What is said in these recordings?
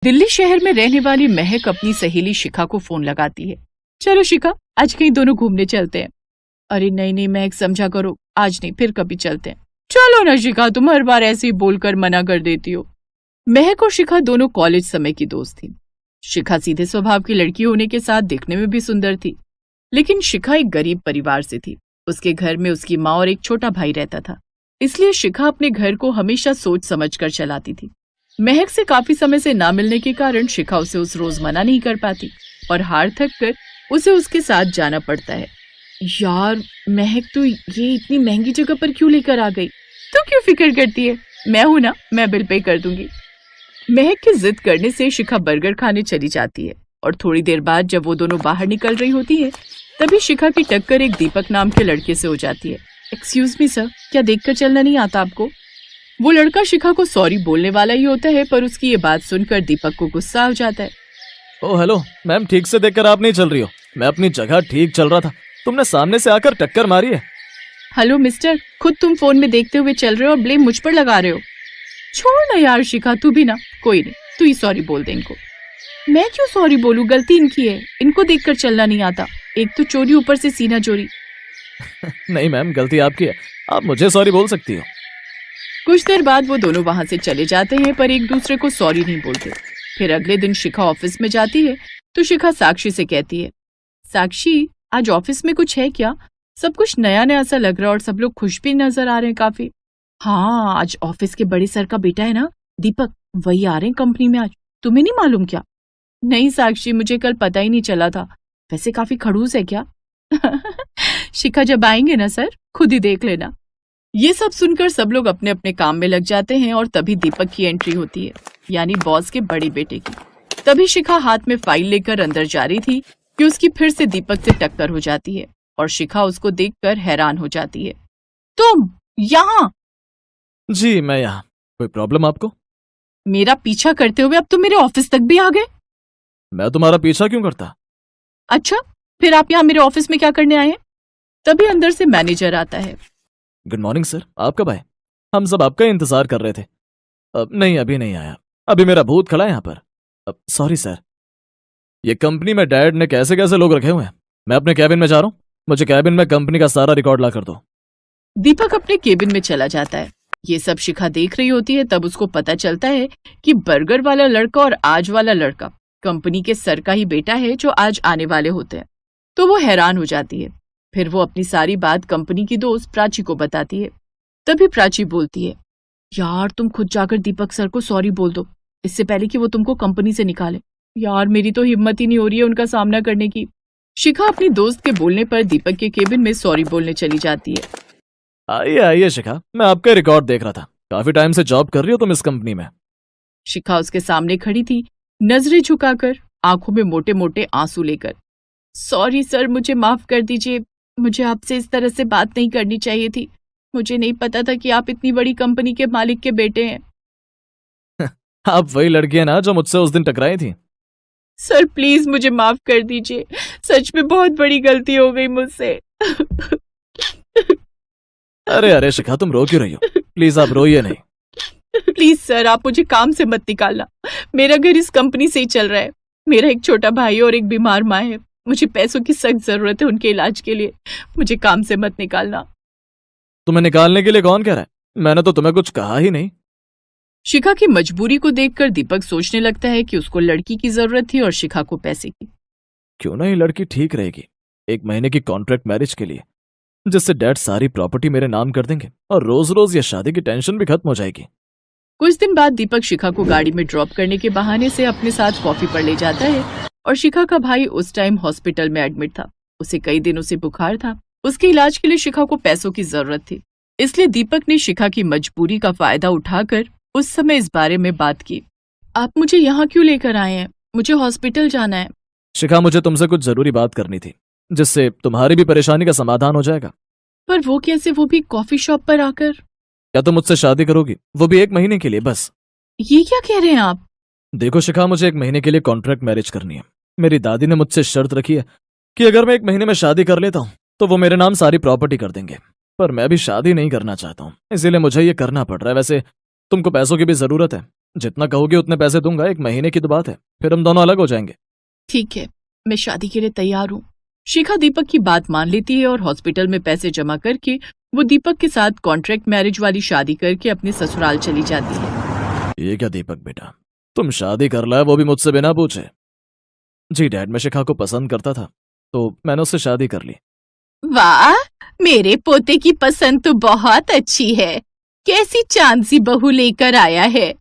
दिल्ली शहर में रहने वाली महक अपनी सहेली शिखा को फोन लगाती है। चलो शिखा, आज कहीं दोनों घूमने चलते हैं। अरे नहीं नहीं महक, समझा करो, आज नहीं, फिर कभी चलते हैं। चलो ना शिखा, तुम हर बार ऐसे ही बोलकर मना कर देती हो। महक और शिखा दोनों कॉलेज समय की दोस्त थी। शिखा सीधे स्वभाव की लड़की होने के साथ दिखने में भी सुंदर थी, लेकिन शिखा एक गरीब परिवार से थी। उसके घर में उसकी माँ और एक छोटा भाई रहता था, इसलिए शिखा अपने घर को हमेशा सोच समझ कर चलाती थी। महक से काफी समय से ना मिलने के कारण शिखा उसे उस रोज मना नहीं कर पाती और हार थक कर उसे उसके साथ जाना पड़ता है। यार महक, तू ये इतनी महंगी जगह पर क्यों लेकर आ गई? तू क्यों फिक्र करती है? मैं हूं ना, मैं बिल पे कर दूंगी। महक की जिद करने से शिखा बर्गर खाने चली जाती है और थोड़ी देर बाद जब वो दोनों बाहर निकल रही होती है, तभी शिखा की टक्कर एक दीपक नाम के लड़के से हो जाती है। एक्सक्यूज मी सर, क्या देखकर चलना नहीं आता आपको? वो लड़का शिखा को सॉरी बोलने वाला ही होता है, पर उसकी ये बात सुनकर दीपक को गुस्सा हो जाता है। ओह हेलो मैम, ठीक से देखकर आप नहीं चल रही हो। मैं अपनी जगह ठीक चल रहा था, तुमने सामने से आकर टक्कर मारी है। हेलो मिस्टर, खुद तुम फोन में देखते हुए चल रहे हो और ब्लेम मुझ पर लगा रहे हो। छोड़ ना यार शिखा, तू भी ना। कोई नहीं, तू ही सॉरी बोल दे इनको। मैं क्यों सॉरी बोलूं? गलती इनकी है, इनको देखकर चलना नहीं आता। एक तो चोरी, ऊपर से सीना चोरी। नहीं मैम, गलती आपकी है, आप मुझे सॉरी बोल सकती हो। कुछ देर बाद वो दोनों वहां से चले जाते हैं, पर एक दूसरे को सॉरी नहीं बोलते। फिर अगले दिन शिखा ऑफिस में जाती है तो शिखा साक्षी से कहती है, साक्षी आज ऑफिस में कुछ है क्या? सब कुछ नया नया सा लग रहा है और सब लोग खुश भी नजर आ रहे हैं काफी। हाँ, आज ऑफिस के बड़े सर का बेटा है ना दीपक, वही आ रहे हैं कंपनी में आज। तुम्हें नहीं मालूम क्या? नहीं साक्षी, मुझे कल पता ही नहीं चला था। वैसे काफी खड़ूस है क्या? शिखा जब आएंगे ना सर, खुद ही देख लेना। ये सब सुनकर सब लोग अपने अपने काम में लग जाते हैं और तभी दीपक की एंट्री होती है, यानी बॉस के बड़े बेटे की। तभी शिखा हाथ में फाइल लेकर अंदर जा रही थी कि उसकी फिर से दीपक से टक्कर हो जाती है और शिखा उसको देखकर हैरान हो जाती है। तुम यहाँ? जी मैं यहाँ। कोई प्रॉब्लम आपको? मेरा पीछा करते हुए अब तुम मेरे ऑफिस तक भी आ गए। मैं तुम्हारा पीछा क्यों करता? अच्छा, फिर आप यहाँ मेरे ऑफिस में क्या करने आए हैं? तभी अंदर से मैनेजर आता है। गुड मॉर्निंग सर, आप कब आए? हम सब आपका इंतजार कर रहे थे। नहीं अभी नहीं आया, अभी मेरा भूत खड़ा है यहाँ पर। Sorry sir. ये कंपनी में डैड ने कैसे कैसे लोग रखे हुए हैं। मैं अपने कैबिन में जा रहा हूँ, मुझे कैबिन में कंपनी का सारा रिकॉर्ड ला कर दो। दीपक अपने केबिन में चला जाता है। ये सब शिखा देख रही होती है, तब उसको पता चलता है कि बर्गर वाला लड़का और आज वाला लड़का कंपनी के सर का ही बेटा है जो आज आने वाले होते हैं। तो वो हैरान हो जाती है। फिर वो अपनी सारी बात कंपनी की दोस्त प्राची को बताती है। तभी प्राची बोलती है, यार तुम खुद जाकर दीपक सर को सॉरी बोल दो, इससे पहले कि वो तुमको कंपनी से निकाले। यार मेरी तो हिम्मत ही नहीं हो रही है उनका सामना करने की। शिखा अपनी दोस्त के बोलने पर दीपक के केबिन में सॉरी बोलने चली जाती है। आइए आइए शिखा, मैं आपका रिकॉर्ड देख रहा था। काफी टाइम से जॉब कर रही हो तुम इस कंपनी में। शिखा उसके सामने खड़ी थी, नजरें झुकाकर, आंखों में मोटे मोटे आंसू लेकर। सॉरी सर, मुझे माफ कर दीजिए, मुझे आपसे इस तरह से बात नहीं करनी चाहिए थी। मुझे नहीं पता था कि आप इतनी बड़ी कंपनी के मालिक के बेटे हैं। आप वही लड़की है ना जो मुझसे उस दिन टकराई थी? सर प्लीज मुझे माफ कर दीजिए, सच में बहुत बड़ी गलती हो गई मुझसे। अरे अरे शिखा, तुम रो क्यों रही हो? प्लीज आप रोइए नहीं। प्लीज सर, आप मुझे काम से मत निकालना। मेरा घर इस कंपनी से ही चल रहा है। मेरा एक छोटा भाई और एक बीमार माँ है। मुझे पैसों की सख्त जरूरत है उनके इलाज के लिए। मुझे काम से मत निकालना। तुम्हें निकालने के लिए कौन कह रहा है? मैंने तो तुम्हें कुछ कहा ही नहीं। शिखा की मजबूरी को देखकर दीपक सोचने लगता है कि उसको लड़की की जरूरत थी और शिखा को पैसे की। क्यों ना ये लड़की ठीक रहेगी, 1 महीने की कॉन्ट्रैक्ट मैरिज के लिए, जिससे डैड सारी प्रॉपर्टी मेरे नाम कर देंगे और रोज रोज ये शादी की टेंशन भी खत्म हो जाएगी। कुछ दिन बाद दीपक शिखा को गाड़ी में ड्रॉप करने के बहाने से अपने साथ कॉफी पर ले जाता है और शिखा का भाई उस टाइम हॉस्पिटल में एडमिट था। उसे कई दिनों से बुखार था। उसके इलाज के लिए शिखा को पैसों की जरूरत थी, इसलिए दीपक ने शिखा की मजबूरी का फायदा उठाकर उस समय इस बारे में बात की। आप मुझे यहाँ क्यों लेकर आए हैं? मुझे हॉस्पिटल जाना है। शिखा, मुझे तुमसे कुछ जरूरी बात करनी थी, जिससे तुम्हारी भी परेशानी का समाधान हो जाएगा। पर वो कैसे, वो भी कॉफी शॉप पर आकर? क्या तुम मुझसे शादी करोगी, वो भी 1 महीने के लिए बस? ये क्या कह रहे हैं आप? देखो शिखा, मुझे 1 महीने के लिए कॉन्ट्रैक्ट मैरिज करनी है। मेरी दादी ने मुझसे शर्त रखी है कि अगर मैं 1 महीने में शादी कर लेता हूँ तो वो मेरे नाम सारी प्रॉपर्टी कर देंगे। पर मैं भी शादी नहीं करना चाहता हूँ, इसीलिए मुझे ये करना पड़ रहा है। वैसे तुमको पैसों की भी जरूरत है, जितना कहोगे उतने पैसे दूंगा, 1 महीने की तो बात है, फिर हम दोनों अलग हो जाएंगे। ठीक है, मैं शादी के लिए तैयार हूँ। शिखा दीपक की बात मान लेती है और हॉस्पिटल में पैसे जमा करके वो दीपक के साथ कॉन्ट्रैक्ट मैरिज वाली शादी करके अपने ससुराल चली जाती है। ये क्या दीपक बेटा, तुम शादी कर ला, वो भी मुझसे बिना पूछे? जी डैड, मैं शिखा को पसंद करता था तो मैंने उससे शादी कर ली। वाह, मेरे पोते की पसंद तो बहुत अच्छी है। कैसी चांद सी बहू लेकर आया है।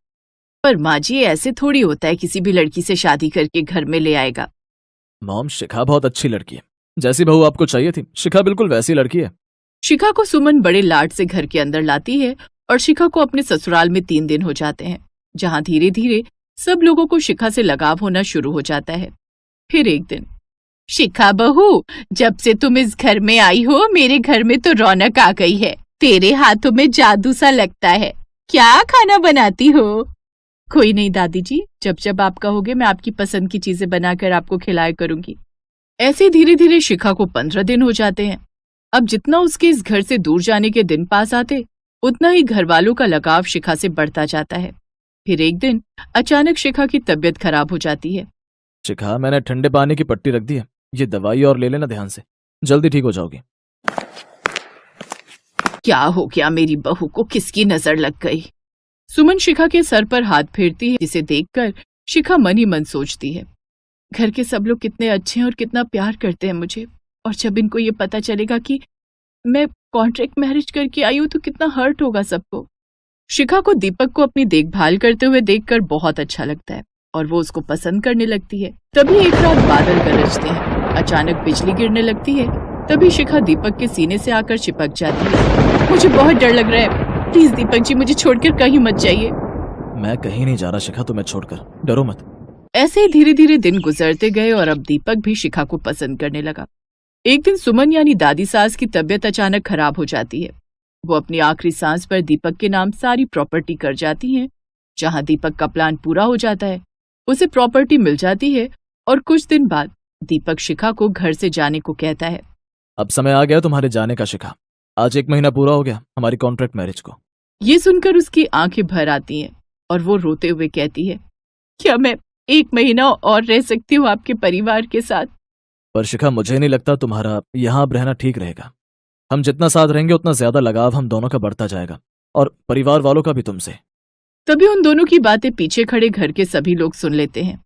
पर माँ जी, ऐसे थोड़ी होता है किसी भी लड़की से शादी करके घर में ले आएगा। मॉम, शिखा बहुत अच्छी लड़की है, जैसी बहू आपको चाहिए थी शिखा बिल्कुल वैसी लड़की है। शिखा को सुमन बड़े लाड से घर के अंदर लाती है और शिखा को अपने ससुराल में 3 दिन हो जाते हैं, जहाँ धीरे धीरे सब लोगों को शिखा से लगाव होना शुरू हो जाता है। फिर एक दिन, शिखा बहू, जब से तुम इस घर में आई हो मेरे घर में तो रौनक आ गई है। तेरे हाथों में जादू सा लगता है। क्या खाना बनाती हो? कोई नहीं दादी जी, जब जब आप कहोगे मैं आपकी पसंद की चीजें बनाकर आपको खिलाया करूंगी। ऐसे धीरे धीरे शिखा को 15 दिन हो जाते हैं। अब जितना उसके इस घर से दूर जाने के दिन पास आते, उतना ही घर वालों का लगाव शिखा से बढ़ता जाता है। फिर एक दिन अचानक शिखा की तबीयत खराब हो जाती है। शिखा, मैंने ठंडे पानी की पट्टी रख दी है, ये दवाई और ले लेना ध्यान से, जल्दी ठीक हो जाओगी। क्या हो गया मेरी बहू को, किसकी नजर लग गई? सुमन शिखा के सर पर हाथ फेरती है, जिसे देखकर शिखा मन ही मन सोचती है, घर के सब लोग कितने अच्छे हैं और कितना प्यार करते हैं मुझे, और जब इनको ये पता चलेगा कि मैं कॉन्ट्रैक्ट मैरिज करके आई हूँ तो कितना हर्ट होगा सबको। शिखा को दीपक को अपनी देखभाल करते हुए देखकर बहुत अच्छा लगता है और वो उसको पसंद करने लगती है। तभी एक रात बादल गरजते हैं, अचानक बिजली गिरने लगती है। तभी शिखा दीपक के सीने से आकर चिपक जाती है। मुझे बहुत डर लग रहा है, प्लीज दीपक जी मुझे छोड़कर कहीं मत जाइए। मैं कहीं नहीं जा रहा शिखा, तुम्हें छोड़कर, डरो मत। ऐसे ही धीरे धीरे दिन गुजरते गए और अब दीपक भी शिखा को पसंद करने लगा। एक दिन सुमन यानी दादी सास की तबीयत अचानक खराब हो जाती है। वो अपनी आखिरी सांस पर दीपक के नाम सारी प्रॉपर्टी कर जाती हैं। जहां दीपक का प्लान पूरा हो जाता है, उसे प्रॉपर्टी मिल जाती है और कुछ दिन बाद दीपक शिखा को घर से जाने को कहता है। अब समय आ गया तुम्हारे जाने का शिखा, आज 1 महीना पूरा हो गया हमारी कॉन्ट्रैक्ट मैरिज को। ये सुनकर उसकी आंखें भर आती हैं और वो रोते हुए कहती है, क्या मैं 1 महीना और रह सकती हूँ आपके परिवार के साथ? पर शिखा, मुझे नहीं लगता तुम्हारा यहाँ अब रहना ठीक रहेगा। हम जितना साथ रहेंगे उतना ज्यादा लगाव हम दोनों का बढ़ता जाएगा, और परिवार वालों का भी तुमसे। तभी उन दोनों की बातें पीछे खड़े घर के सभी लोग सुन लेते हैं।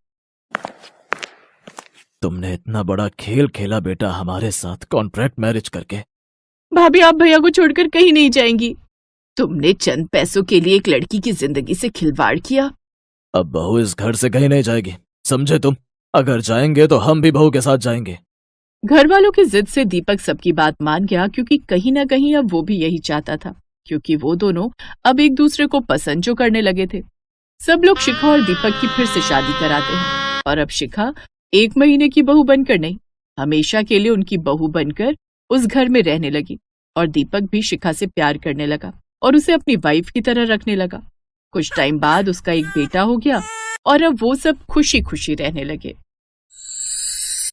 तुमने इतना बड़ा खेल खेला बेटा हमारे साथ कॉन्ट्रैक्ट मैरिज करके। भाभी, आप भैया को छोड़कर कहीं नहीं जाएंगी। तुमने चंद पैसों के लिए एक लड़की की जिंदगी से खिलवाड़ किया। अब बहू इस घर से कहीं नहीं जाएगी, समझे तुम? अगर जाएंगे तो हम भी बहू के साथ जाएंगे। घर वालों की जिद से दीपक सबकी बात मान गया, क्योंकि कहीं ना कहीं अब वो भी यही चाहता था, क्योंकि वो दोनों अब एक दूसरे को पसंद जो करने लगे थे। सब लोग शिखा और दीपक की फिर से शादी कराते हैं और अब शिखा 1 महीने की बहू बनकर नहीं, हमेशा के लिए उनकी बहू बनकर उस घर में रहने लगी। और दीपक भी शिखा से प्यार करने लगा और उसे अपनी वाइफ की तरह रखने लगा। कुछ टाइम बाद उसका एक बेटा हो गया और अब वो सब खुशी खुशी रहने लगे।